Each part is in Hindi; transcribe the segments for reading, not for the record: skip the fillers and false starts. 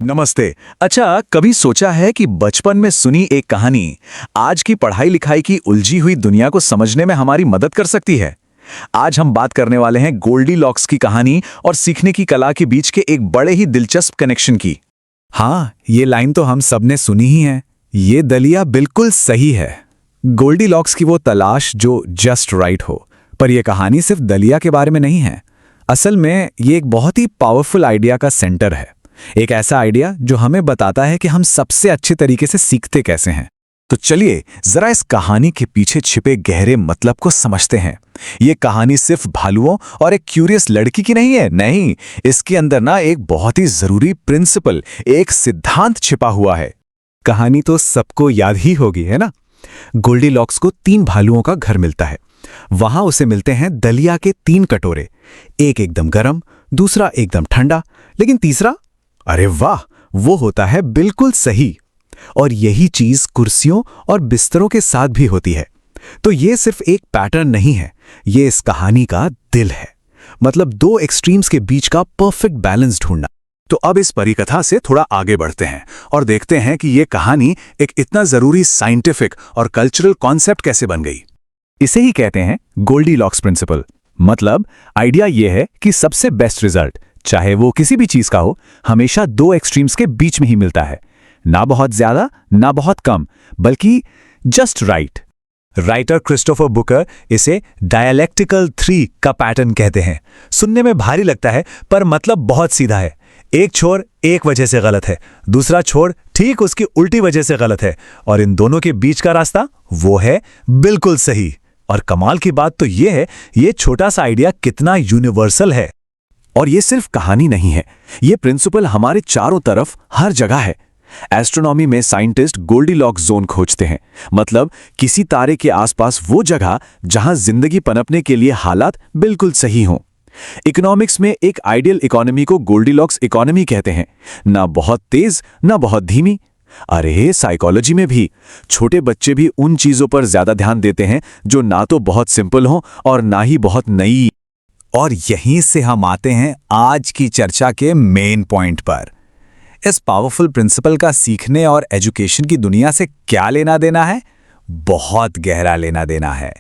नमस्ते। अच्छा, कभी सोचा है कि बचपन में सुनी एक कहानी आज की पढ़ाई लिखाई की उलझी हुई दुनिया को समझने में हमारी मदद कर सकती है? आज हम बात करने वाले हैं गोल्डीलॉक्स की कहानी और सीखने की कला के बीच के एक बड़े ही दिलचस्प कनेक्शन की। हाँ, ये लाइन तो हम सबने सुनी ही है। ये दलिया बिल्कुल सही है। गोल्डीलॉक्स की वो तलाश जो जस्ट राइट हो। पर यह कहानी सिर्फ दलिया के बारे में नहीं है। असल में ये एक बहुत ही पावरफुल आइडिया का सेंटर है। एक ऐसा आइडिया जो हमें बताता है कि हम सबसे अच्छे तरीके से सीखते कैसे हैं। तो चलिए जरा इस कहानी के पीछे छिपे गहरे मतलब को समझते हैं। ये कहानी सिर्फ भालुओं और एक क्यूरियस लड़की की नहीं है, नहीं, इसके अंदर ना एक बहुत ही जरूरी प्रिंसिपल, एक सिद्धांत छिपा हुआ है। कहानी तो सबको याद ही होगी, है ना? गोल्डीलॉक्स को 3 भालुओं का घर मिलता है। वहां उसे मिलते हैं दलिया के 3 कटोरे। एक एकदम गर्म, दूसरा एकदम ठंडा, लेकिन तीसरा, अरे वाह, वो होता है बिल्कुल सही। और यही चीज कुर्सियों और बिस्तरों के साथ भी होती है। तो ये सिर्फ एक पैटर्न नहीं है, ये इस कहानी का दिल है। मतलब 2 एक्सट्रीम्स के बीच का परफेक्ट बैलेंस ढूंढना। तो अब इस परिकथा से थोड़ा आगे बढ़ते हैं और देखते हैं कि ये कहानी एक इतना जरूरी साइंटिफिक और कल्चरल कॉन्सेप्ट कैसे बन गई। इसे ही कहते हैं गोल्डीलॉक्स प्रिंसिपल। मतलब आइडिया ये है कि सबसे बेस्ट रिजल्ट, चाहे वो किसी भी चीज का हो, हमेशा 2 एक्सट्रीम्स के बीच में ही मिलता है। ना बहुत ज्यादा, ना बहुत कम, बल्कि just right. Writer Christopher Booker इसे डायलेक्टिकल 3 का पैटर्न कहते हैं। सुनने में भारी लगता है, पर मतलब बहुत सीधा है। एक छोर एक वजह से गलत है, दूसरा छोर ठीक उसकी उल्टी वजह से गलत है, और इन दोनों के बीच का रास्ता वो है बिल्कुल सही। और कमाल की बात तो ये है, ये छोटा सा आइडिया कितना यूनिवर्सल है। और ये सिर्फ कहानी नहीं है, ये प्रिंसिपल हमारे चारों तरफ हर जगह है। एस्ट्रोनॉमी में साइंटिस्ट गोल्डीलॉक्स जोन खोजते हैं, मतलब किसी तारे के आसपास वो जगह जहां जिंदगी पनपने के लिए हालात बिल्कुल सही हों। इकोनॉमिक्स में एक आइडियल इकोनॉमी को गोल्डीलॉक्स इकोनॉमी कहते हैं, ना बहुत तेज ना बहुत धीमी। अरे साइकोलॉजी में भी छोटे बच्चे भी उन चीजों पर ज्यादा ध्यान देते हैं जो ना तो बहुत सिंपल हों और ना ही बहुत नई। और यहीं से हम आते हैं आज की चर्चा के मेन पॉइंट पर। इस पावरफुल प्रिंसिपल का सीखने और एजुकेशन की दुनिया से क्या लेना देना है? बहुत गहरा लेना देना है।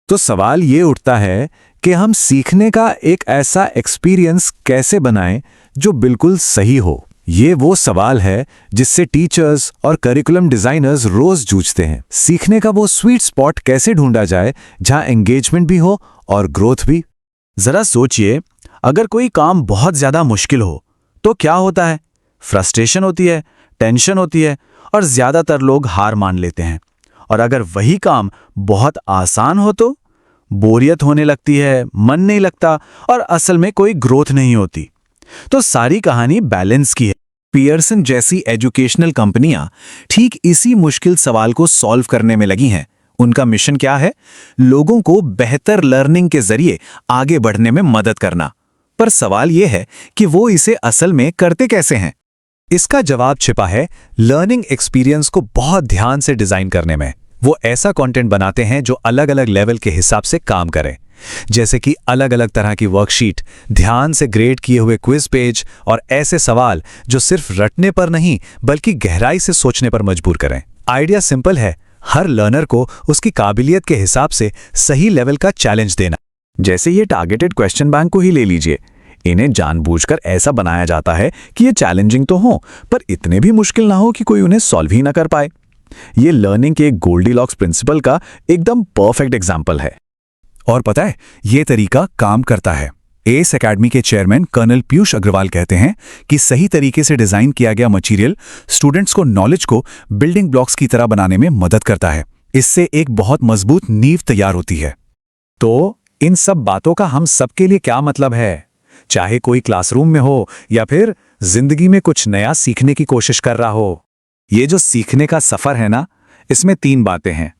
तो सवाल ये उठता है कि हम सीखने का एक ऐसा एक्सपीरियंस कैसे बनाएं जो बिल्कुल सही हो। ये वो सवाल है जिससे टीचर्स और करिकुलम डिजाइनर्स रोज जूझते हैं। सीखने का वो स्वीट स्पॉट कैसे ढूंढा जाए जहां एंगेजमेंट भी हो और ग्रोथ भी। जरा सोचिए, अगर कोई काम बहुत ज्यादा मुश्किल हो तो क्या होता है? फ्रस्ट्रेशन होती है, टेंशन होती है, और ज्यादातर लोग हार मान लेते हैं। और अगर वही काम बहुत आसान हो तो बोरियत होने लगती है, मन नहीं लगता, और असल में कोई ग्रोथ नहीं होती। तो सारी कहानी बैलेंस की है। पियर्सन जैसी एजुकेशनल कंपनियां ठीक इसी मुश्किल सवाल को सॉल्व करने में लगी हैं। उनका मिशन क्या है? लोगों को बेहतर लर्निंग के जरिए आगे बढ़ने में मदद करना। पर सवाल यह है कि वो इसे असल में करते कैसे हैं? इसका जवाब छिपा है लर्निंग एक्सपीरियंस को बहुत ध्यान से डिजाइन करने में। वो ऐसा कंटेंट बनाते हैं जो अलग अलग लेवल के हिसाब से काम करे, जैसे कि अलग अलग तरह की वर्कशीट, ध्यान से ग्रेड किए हुए क्विज पेज, और ऐसे सवाल जो सिर्फ रटने पर नहीं बल्कि गहराई से सोचने पर मजबूर करें। आइडिया सिंपल है, हर लर्नर को उसकी काबिलियत के हिसाब से सही लेवल का चैलेंज देना। जैसे ये टारगेटेड क्वेश्चन बैंक को ही ले लीजिए। इन्हें जानबूझकर ऐसा बनाया जाता है कि ये चैलेंजिंग तो हो, पर इतने भी मुश्किल ना हो कि कोई उन्हें सॉल्व ही ना कर पाए। ये लर्निंग के गोल्डीलॉक्स प्रिंसिपल का एकदम परफेक्ट एग्जाम्पल है। और पता है, ये तरीका काम करता है। एस एकेडमी के चेयरमैन कर्नल पीयूष अग्रवाल कहते हैं कि सही तरीके से डिजाइन किया गया मटेरियल स्टूडेंट्स को नॉलेज को बिल्डिंग ब्लॉक्स की तरह बनाने में मदद करता है। इससे एक बहुत मजबूत नींव तैयार होती है। तो इन सब बातों का हम सबके लिए क्या मतलब है? चाहे कोई क्लासरूम में हो या फिर जिंदगी में कुछ नया सीखने की कोशिश कर रहा हो, ये जो सीखने का सफर है ना, इसमें 3 बातें हैं।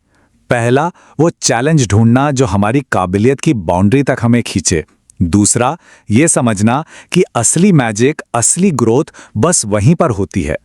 पहला, वो चैलेंज ढूंढना जो हमारी काबिलियत की बाउंड्री तक हमें खींचे। दूसरा, ये समझना कि असली मैजिक, असली ग्रोथ बस वहीं पर होती है।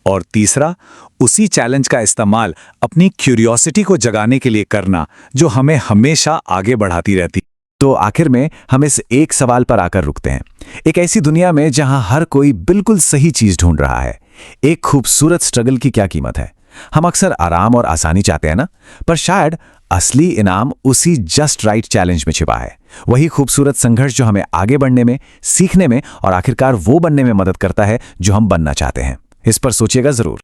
और तीसरा, उसी चैलेंज का इस्तेमाल अपनी क्यूरियोसिटी को जगाने के लिए करना जो हमें हमेशा आगे बढ़ाती रहती। तो आखिर में हम इस एक सवाल पर आकर रुकते हैं। एक ऐसी दुनिया में जहां हर कोई बिल्कुल सही चीज ढूंढ रहा है, एक खूबसूरत स्ट्रगल की क्या कीमत है? हम अक्सर आराम और आसानी चाहते हैं ना, पर शायद असली इनाम उसी जस्ट राइट चैलेंज में छिपा है। वही खूबसूरत संघर्ष जो हमें आगे बढ़ने में, सीखने में और आखिरकार वो बनने में मदद करता है जो हम बनना चाहते हैं। इस पर सोचिएगा जरूर।